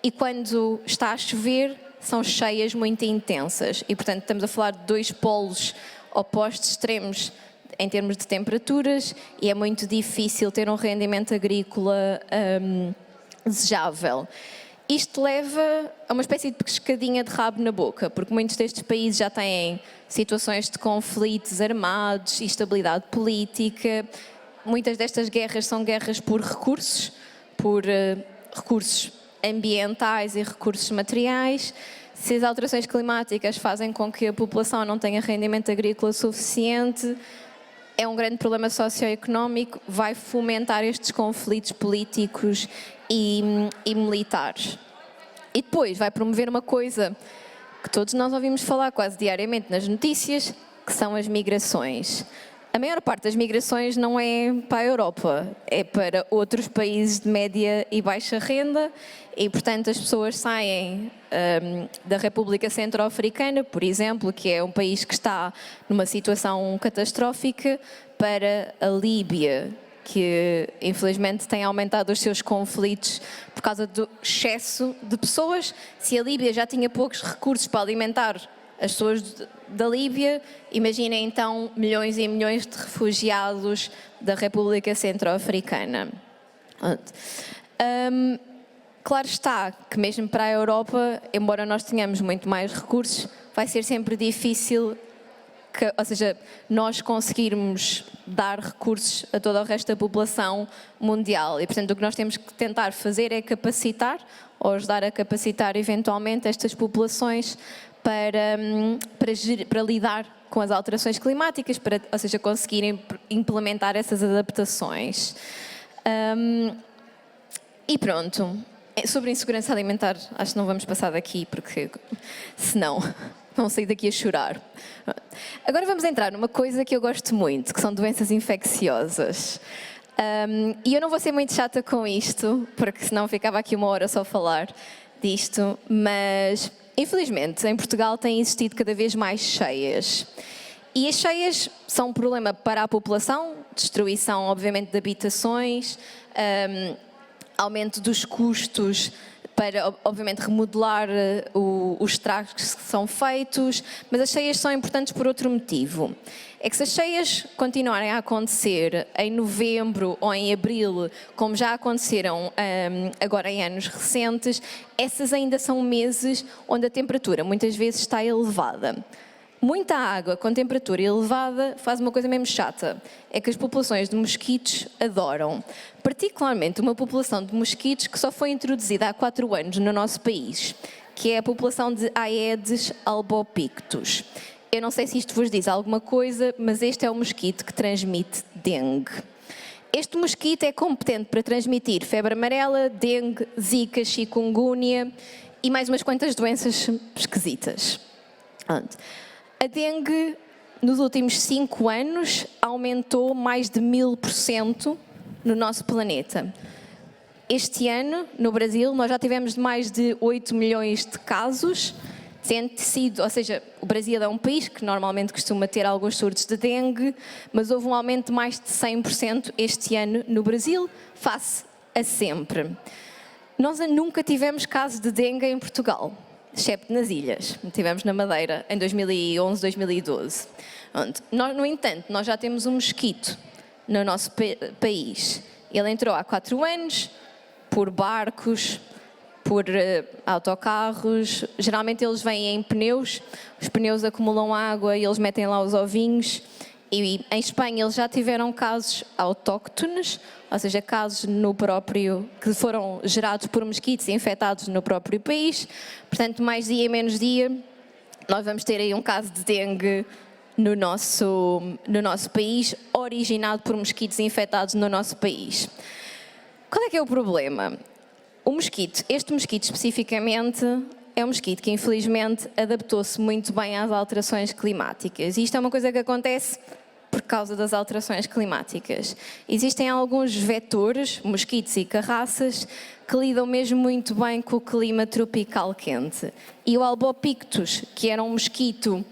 Speaker 1: e quando está a chover são cheias muito intensas e, portanto, estamos a falar de dois polos opostos extremos em termos de temperaturas e é muito difícil ter um rendimento agrícola desejável. Isto leva a uma espécie de pescadinha de rabo na boca, porque muitos destes países já têm situações de conflitos armados, instabilidade política. Muitas destas guerras são guerras por recursos ambientais e recursos materiais. Se as alterações climáticas fazem com que a população não tenha rendimento agrícola suficiente, é um grande problema socioeconómico, vai fomentar estes conflitos políticos e militares. E depois vai promover uma coisa que todos nós ouvimos falar quase diariamente nas notícias, que são as migrações. A maior parte das migrações não é para a Europa, é para outros países de média e baixa renda e, portanto, as pessoas saem da República Centro-Africana, por exemplo, que é um país que está numa situação catastrófica, para a Líbia, que infelizmente tem aumentado os seus conflitos por causa do excesso de pessoas. Se a Líbia já tinha poucos recursos para alimentar as pessoas da Líbia, imaginem então milhões e milhões de refugiados da República Centro-Africana. Claro está que mesmo para a Europa, embora nós tenhamos muito mais recursos, vai ser sempre difícil, ou seja, nós conseguirmos dar recursos a todo o resto da população mundial. E, portanto, o que nós temos que tentar fazer é capacitar, ou ajudar a capacitar eventualmente estas populações para lidar com as alterações climáticas, ou seja, conseguirem implementar essas adaptações. E pronto, sobre insegurança alimentar, acho que não vamos passar daqui, porque senão vão sair daqui a chorar. Agora vamos entrar numa coisa que eu gosto muito, que são doenças infecciosas. E eu não vou ser muito chata com isto, porque senão ficava aqui uma hora só a falar disto, mas infelizmente em Portugal têm existido cada vez mais cheias. E as cheias são um problema para a população, destruição obviamente de habitações, aumento dos custos para, obviamente, remodelar os estragos que são feitos, mas as cheias são importantes por outro motivo. É que se as cheias continuarem a acontecer em novembro ou em abril, como já aconteceram agora em anos recentes, essas ainda são meses onde a temperatura muitas vezes está elevada. Muita água com temperatura elevada faz uma coisa mesmo chata, é que as populações de mosquitos adoram. Particularmente uma população de mosquitos que só foi introduzida há 4 anos no nosso país, que é a população de Aedes albopictus. Eu não sei se isto vos diz alguma coisa, mas este é o mosquito que transmite dengue. Este mosquito é competente para transmitir febre amarela, dengue, zika, chikungunya e mais umas quantas doenças esquisitas. A dengue, nos últimos 5 anos, aumentou mais de 1000% no nosso planeta. Este ano, no Brasil, nós já tivemos mais de 8 milhões de casos, tendo sido, ou seja, o Brasil é um país que normalmente costuma ter alguns surtos de dengue, mas houve um aumento de mais de 100% este ano no Brasil, face a sempre. Nós nunca tivemos casos de dengue em Portugal. excepto nas ilhas. Estivemos na Madeira em 2011, 2012. No entanto, nós já temos um mosquito no nosso país. Ele entrou há 4 anos, por barcos, por autocarros. Geralmente eles vêm em pneus, os pneus acumulam água e eles metem lá os ovinhos. E em Espanha eles já tiveram casos autóctones, ou seja, casos que foram gerados por mosquitos infectados no próprio país. Portanto, mais dia menos dia, nós vamos ter aí um caso de dengue no nosso país, originado por mosquitos infectados no nosso país. Qual é que é o problema? Este mosquito especificamente, é um mosquito que infelizmente adaptou-se muito bem às alterações climáticas. E isto é uma coisa que acontece por causa das alterações climáticas. Existem alguns vetores, mosquitos e carraças, que lidam mesmo muito bem com o clima tropical quente. E o Albopictus, que era um mosquito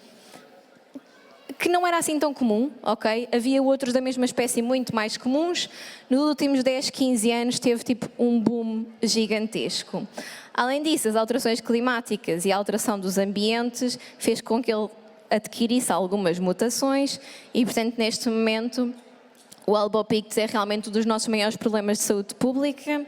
Speaker 1: que não era assim tão comum, ok? Havia outros da mesma espécie muito mais comuns. Nos últimos 10, 15 anos teve tipo um boom gigantesco. Além disso, as alterações climáticas e a alteração dos ambientes fez com que ele adquirisse algumas mutações e, portanto, neste momento, o Albopictus é realmente um dos nossos maiores problemas de saúde pública.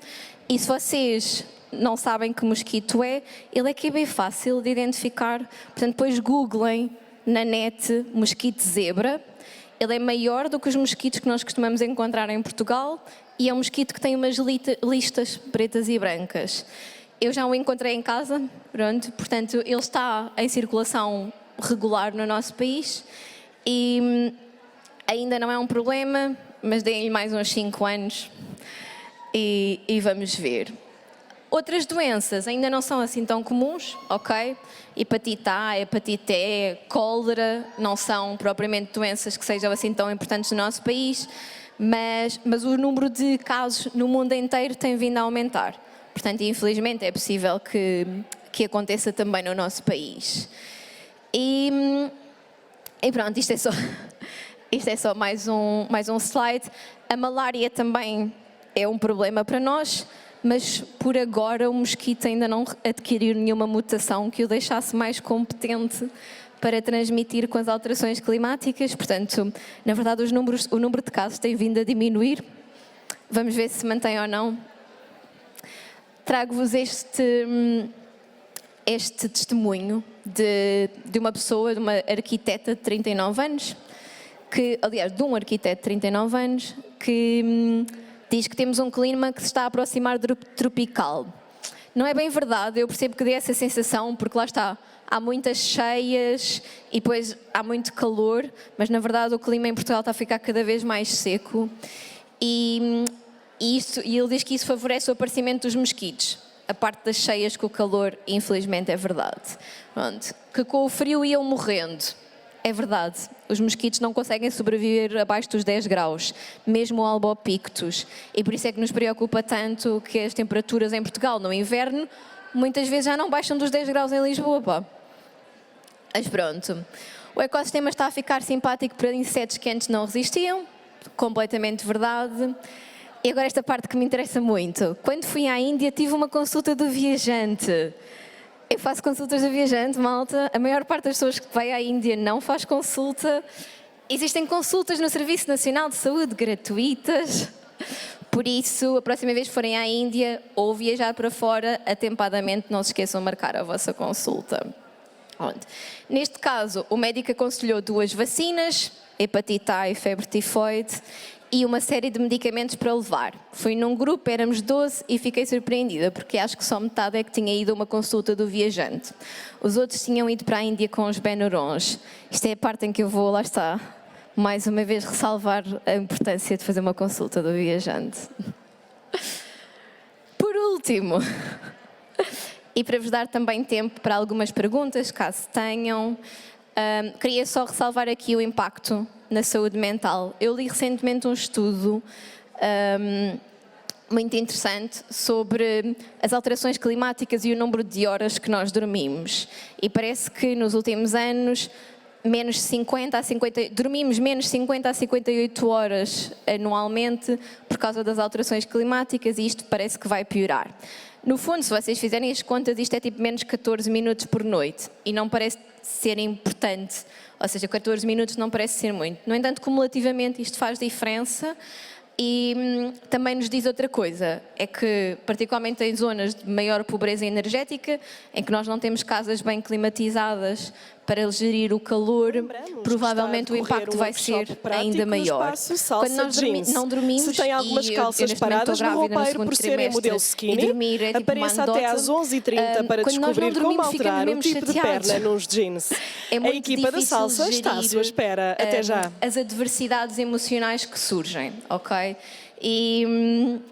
Speaker 1: E se vocês não sabem que mosquito é, ele é que é bem fácil de identificar. Portanto, depois googlem na net mosquito zebra. Ele é maior do que os mosquitos que nós costumamos encontrar em Portugal e é um mosquito que tem umas listas pretas e brancas. Eu já o encontrei em casa, pronto, portanto, ele está em circulação regular no nosso país e ainda não é um problema, mas deem-lhe mais uns 5 anos e vamos ver. Outras doenças ainda não são assim tão comuns, ok? Hepatite A, hepatite E, cólera, não são propriamente doenças que sejam assim tão importantes no nosso país, mas o número de casos no mundo inteiro tem vindo a aumentar. Portanto, infelizmente, é possível que aconteça também no nosso país. E pronto, isto é só mais um slide. A malária também é um problema para nós, mas por agora o mosquito ainda não adquiriu nenhuma mutação que o deixasse mais competente para transmitir com as alterações climáticas. Portanto, na verdade, o número de casos tem vindo a diminuir. Vamos ver se se mantém ou não. Trago-vos este testemunho de uma pessoa, de uma arquiteta de 39 anos, de um arquiteto de 39 anos, que diz que temos um clima que se está a aproximar do tropical. Não é bem verdade, eu percebo que dê essa sensação, porque lá está, há muitas cheias e depois há muito calor, mas na verdade o clima em Portugal está a ficar cada vez mais seco e ele diz que isso favorece o aparecimento dos mosquitos. A parte das cheias com o calor, infelizmente, é verdade. Pronto. Que com o frio iam morrendo. É verdade. Os mosquitos não conseguem sobreviver abaixo dos 10 graus, mesmo o Albopictus. E por isso é que nos preocupa tanto que as temperaturas em Portugal no inverno muitas vezes já não baixam dos 10 graus em Lisboa. Pá. Mas pronto. O ecossistema está a ficar simpático para insetos que antes não resistiam. Completamente verdade. E agora esta parte que me interessa muito. Quando fui à Índia tive uma consulta do viajante. Eu faço consultas do viajante, malta. A maior parte das pessoas que vai à Índia não faz consulta. Existem consultas no Serviço Nacional de Saúde gratuitas. Por isso, a próxima vez que forem à Índia ou viajar para fora, atempadamente não se esqueçam de marcar a vossa consulta. Neste caso, o médico aconselhou 2 vacinas, hepatite A e febre tifoide, e uma série de medicamentos para levar. Fui num grupo, éramos 12 e fiquei surpreendida, porque acho que só metade é que tinha ido a uma consulta do viajante. Os outros tinham ido para a Índia com os Benurons. Isto é a parte em que eu vou, lá está, mais uma vez ressalvar a importância de fazer uma consulta do viajante. Por último, e para vos dar também tempo para algumas perguntas, caso tenham, queria só ressalvar aqui o impacto na saúde mental. Eu li recentemente um estudo muito interessante sobre as alterações climáticas e o número de horas que nós dormimos. E parece que nos últimos anos dormimos menos 50 a 58 horas anualmente por causa das alterações climáticas e isto parece que vai piorar. No fundo, se vocês fizerem as contas, isto é tipo menos 14 minutos por noite e não parece ser importante, ou seja, 14 minutos não parece ser muito. No entanto, cumulativamente isto faz diferença. E também nos diz outra coisa, é que particularmente em zonas de maior pobreza energética, em que nós não temos casas bem climatizadas para gerir o calor, provavelmente o impacto vai ser ainda maior.
Speaker 2: Quando nós não dormimos, se tem algumas calças paradas no roupeiro por serem modelo skinny, apareça até às 11h30 para descobrir como alterar o tipo de perna nos jeans. A equipa da salsa está à sua espera. Até já.
Speaker 1: As adversidades emocionais que surgem, ok? E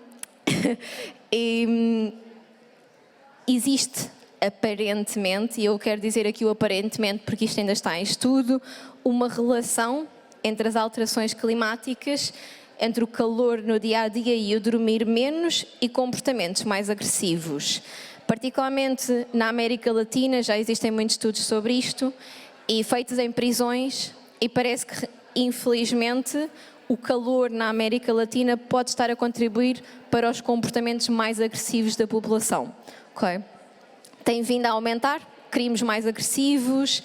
Speaker 1: existe aparentemente, e eu quero dizer aqui o aparentemente porque isto ainda está em estudo, uma relação entre as alterações climáticas, entre o calor no dia-a-dia e o dormir menos e comportamentos mais agressivos. Particularmente na América Latina já existem muitos estudos sobre isto e feitos em prisões e parece que, infelizmente, o calor na América Latina pode estar a contribuir para os comportamentos mais agressivos da população. Okay? Tem vindo a aumentar, crimes mais agressivos.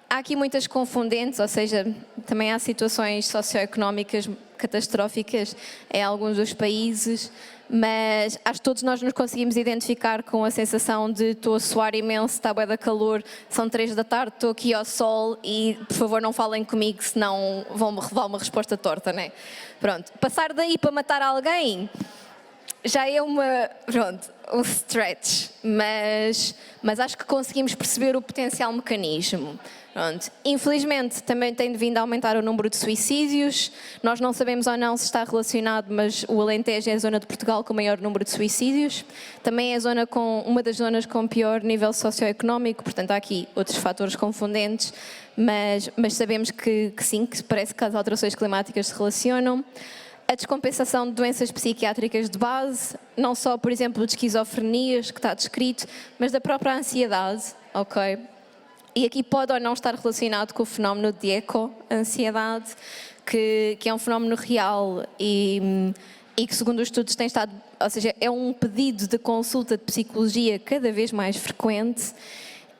Speaker 1: Há aqui muitas confundentes, ou seja, também há situações socioeconómicas catastróficas em alguns dos países, mas acho que todos nós nos conseguimos identificar com a sensação de estou a suar imenso, está bué de calor, são 3 da tarde, estou aqui ao sol e por favor não falem comigo senão vão-me revelar uma resposta torta, não é? Pronto, passar daí para matar alguém já é um stretch, mas acho que conseguimos perceber o potencial mecanismo. Pronto. Infelizmente, também tem vindo a aumentar o número de suicídios. Nós não sabemos ou não se está relacionado, mas o Alentejo é a zona de Portugal com o maior número de suicídios. Também é uma das zonas com pior nível socioeconómico, portanto há aqui outros fatores confundentes, mas sabemos que sim, que parece que as alterações climáticas se relacionam. A descompensação de doenças psiquiátricas de base, não só, por exemplo, de esquizofrenias, que está descrito, mas da própria ansiedade, ok? E aqui pode ou não estar relacionado com o fenómeno de eco-ansiedade, que é um fenómeno real e que, segundo os estudos, tem estado, ou seja, é um pedido de consulta de psicologia cada vez mais frequente.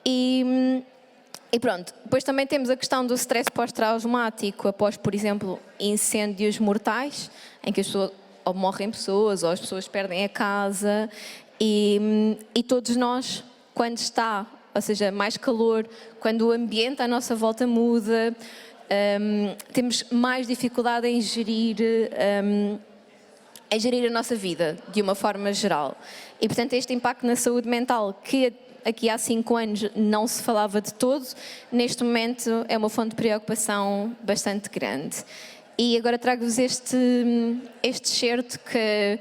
Speaker 1: E pronto, depois também temos a questão do stress pós-traumático após, por exemplo, incêndios mortais, em que as pessoas, ou morrem pessoas, ou as pessoas perdem a casa, e todos nós, quando está, ou seja, mais calor, quando o ambiente à nossa volta muda, temos mais dificuldade em gerir a nossa vida, de uma forma geral. E, portanto, este impacto na saúde mental, que aqui há 5 anos não se falava de todo, neste momento é uma fonte de preocupação bastante grande. E agora trago-vos este excerto que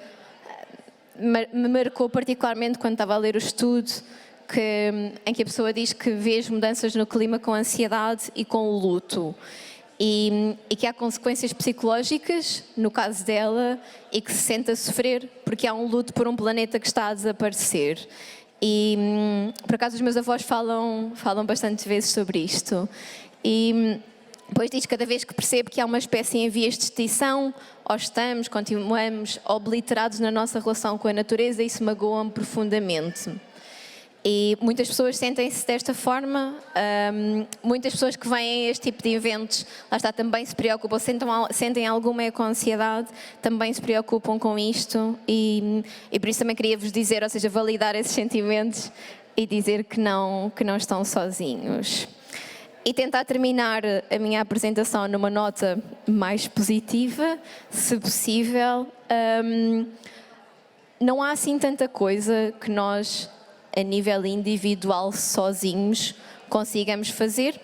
Speaker 1: me marcou particularmente quando estava a ler o estudo, em que a pessoa diz que vê as mudanças no clima com ansiedade e com o luto. E que há consequências psicológicas, no caso dela, e que se sente a sofrer porque há um luto por um planeta que está a desaparecer. E, por acaso, os meus avós falam bastante vezes sobre isto. E depois diz, cada vez que percebo que há uma espécie em vias de extinção, ou continuamos obliterados na nossa relação com a natureza, isso magoa-me profundamente. E muitas pessoas sentem-se desta forma, muitas pessoas que vêm a este tipo de eventos, lá está, também se preocupam, sentem alguma eco-ansiedade, também se preocupam com isto e por isso também queria vos dizer, ou seja, validar esses sentimentos e dizer que não estão sozinhos. E tentar terminar a minha apresentação numa nota mais positiva, se possível. Não há assim tanta coisa que nós, a nível individual, sozinhos, consigamos fazer,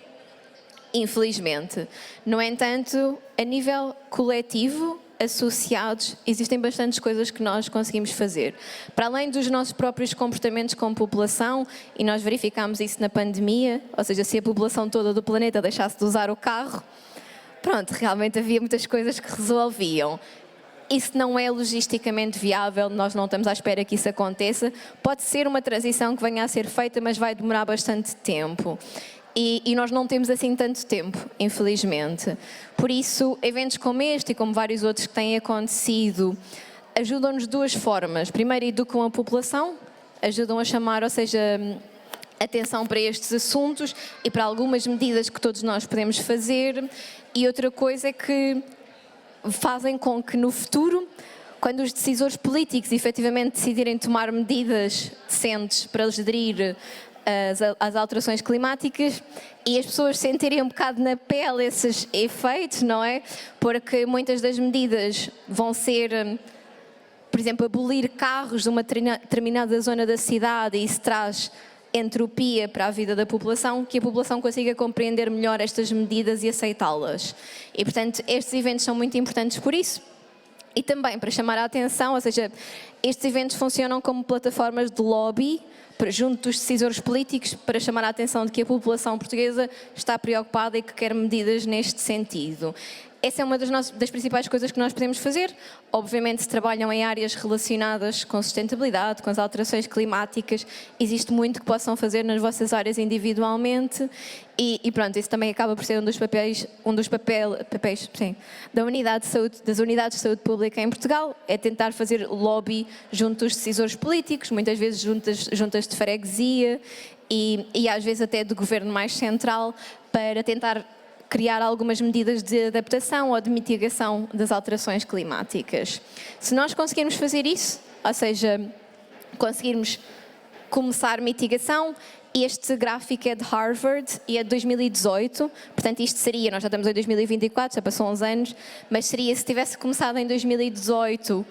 Speaker 1: infelizmente. No entanto, a nível coletivo, associados, existem bastantes coisas que nós conseguimos fazer. Para além dos nossos próprios comportamentos como população, e nós verificámos isso na pandemia, ou seja, se a população toda do planeta deixasse de usar o carro, pronto, realmente havia muitas coisas que resolviam. Isso não é logisticamente viável, nós não estamos à espera que isso aconteça. Pode ser uma transição que venha a ser feita, mas vai demorar bastante tempo. E nós não temos assim tanto tempo, infelizmente. Por isso, eventos como este e como vários outros que têm acontecido ajudam-nos de duas formas. Primeiro, educam a população, ajudam a chamar, ou seja, atenção para estes assuntos e para algumas medidas que todos nós podemos fazer. E outra coisa é que fazem com que no futuro, quando os decisores políticos efetivamente decidirem tomar medidas decentes para gerir as alterações climáticas e as pessoas sentirem um bocado na pele esses efeitos, não é? Porque muitas das medidas vão ser, por exemplo, abolir carros de uma determinada zona da cidade, e isso traz entropia para a vida da população, que a população consiga compreender melhor estas medidas e aceitá-las. E, portanto, estes eventos são muito importantes por isso. E também para chamar a atenção, ou seja, estes eventos funcionam como plataformas de lobby junto dos decisores políticos para chamar a atenção de que a população portuguesa está preocupada e que quer medidas neste sentido. Essa é uma das principais coisas que nós podemos fazer. Obviamente, se trabalham em áreas relacionadas com sustentabilidade, com as alterações climáticas, existe muito que possam fazer nas vossas áreas individualmente e pronto, isso também acaba por ser um dos papéis sim, das unidades de saúde pública em Portugal, é tentar fazer lobby junto dos decisores políticos, muitas vezes juntas de freguesia e às vezes até do governo mais central, para tentar criar algumas medidas de adaptação ou de mitigação das alterações climáticas. Se nós conseguirmos fazer isso, ou seja, conseguirmos começar mitigação, este gráfico é de Harvard e é de 2018, portanto isto seria, nós já estamos em 2024, já passou uns anos, mas seria se tivesse começado em 2018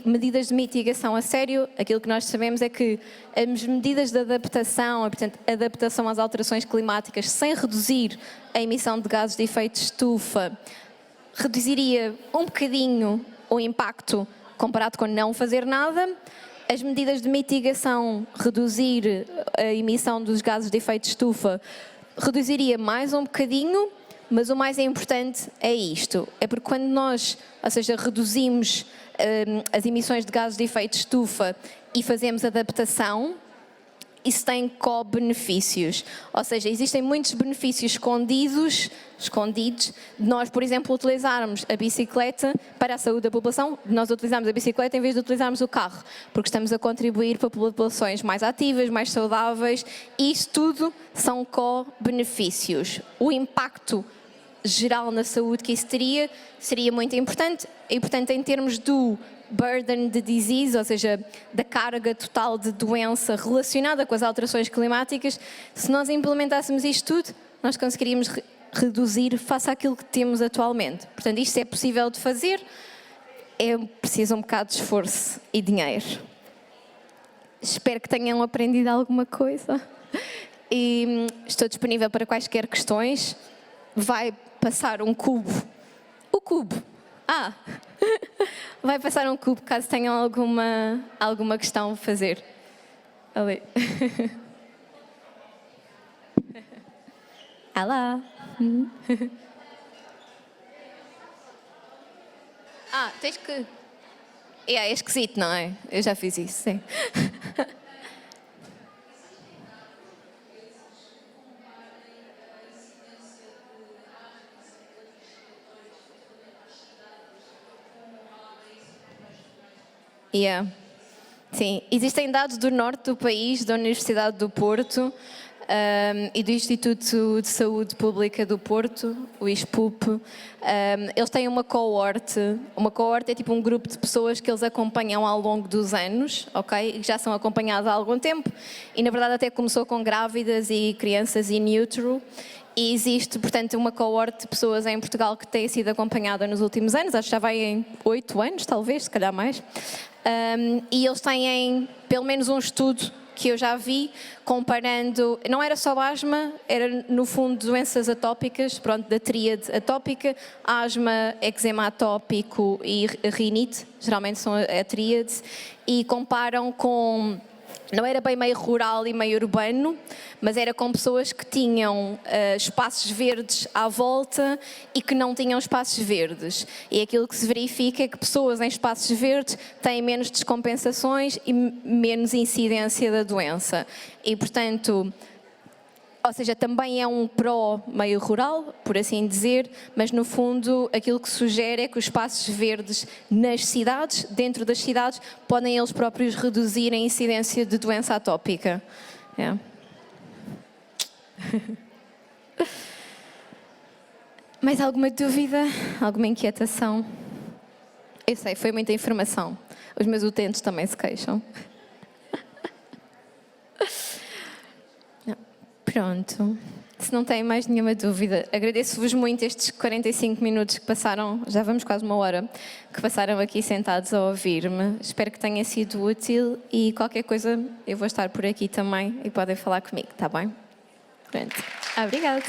Speaker 1: medidas de mitigação a sério, aquilo que nós sabemos é que as medidas de adaptação, portanto, adaptação às alterações climáticas sem reduzir a emissão de gases de efeito de estufa, reduziria um bocadinho o impacto comparado com não fazer nada. As medidas de mitigação, reduzir a emissão dos gases de efeito de estufa, reduziria mais um bocadinho, mas o mais importante é isto, é porque quando nós, ou seja, reduzimos as emissões de gases de efeito de estufa e fazemos adaptação, isso tem co-benefícios. Ou seja, existem muitos benefícios escondidos de nós, por exemplo, utilizarmos a bicicleta para a saúde da população, de nós utilizarmos a bicicleta em vez de utilizarmos o carro, porque estamos a contribuir para populações mais ativas, mais saudáveis, e isso tudo são co-benefícios. O impacto geral na saúde que isso teria seria muito importante e, portanto, em termos do burden de disease, ou seja, da carga total de doença relacionada com as alterações climáticas, se nós implementássemos isto tudo, nós conseguiríamos reduzir face àquilo que temos atualmente. Portanto, isto é possível de fazer, é preciso um bocado de esforço e dinheiro. Espero que tenham aprendido alguma coisa e estou disponível para quaisquer questões. Vai passar um cubo. O cubo. Vai passar um cubo caso tenham alguma questão a fazer. Ali. Olá. Tens que... É esquisito, não é? Eu já fiz isso, sim. Sim, existem dados do norte do país, da Universidade do Porto e do Instituto de Saúde Pública do Porto, o ISPUP. Eles têm uma cohorte. Uma cohorte é tipo um grupo de pessoas que eles acompanham ao longo dos anos, ok? E já são acompanhados há algum tempo. E na verdade até começou com grávidas e crianças in utero. E existe, portanto, uma cohorte de pessoas em Portugal que tem sido acompanhada nos últimos anos, acho que já vai em 8 anos, talvez, se calhar mais. E eles têm pelo menos um estudo que eu já vi, comparando, não era só asma, era no fundo doenças atópicas, pronto, da tríade atópica, asma, eczema atópico e rinite, geralmente são a tríade, e comparam com... Não era bem meio rural e meio urbano, mas era com pessoas que tinham espaços verdes à volta e que não tinham espaços verdes. E aquilo que se verifica é que pessoas em espaços verdes têm menos descompensações e menos incidência da doença. E, portanto, Ou seja, também é um pró meio rural, por assim dizer, mas no fundo aquilo que sugere é que os espaços verdes nas cidades, dentro das cidades, podem eles próprios reduzir a incidência de doença atópica. É. Mais alguma dúvida? Alguma inquietação? Eu sei, foi muita informação. Os meus utentes também se queixam. Pronto. Se não têm mais nenhuma dúvida, agradeço-vos muito estes 45 minutos que passaram, já vamos quase uma hora, que passaram aqui sentados a ouvir-me. Espero que tenha sido útil e qualquer coisa eu vou estar por aqui também e podem falar comigo, está bem? Pronto. Obrigada.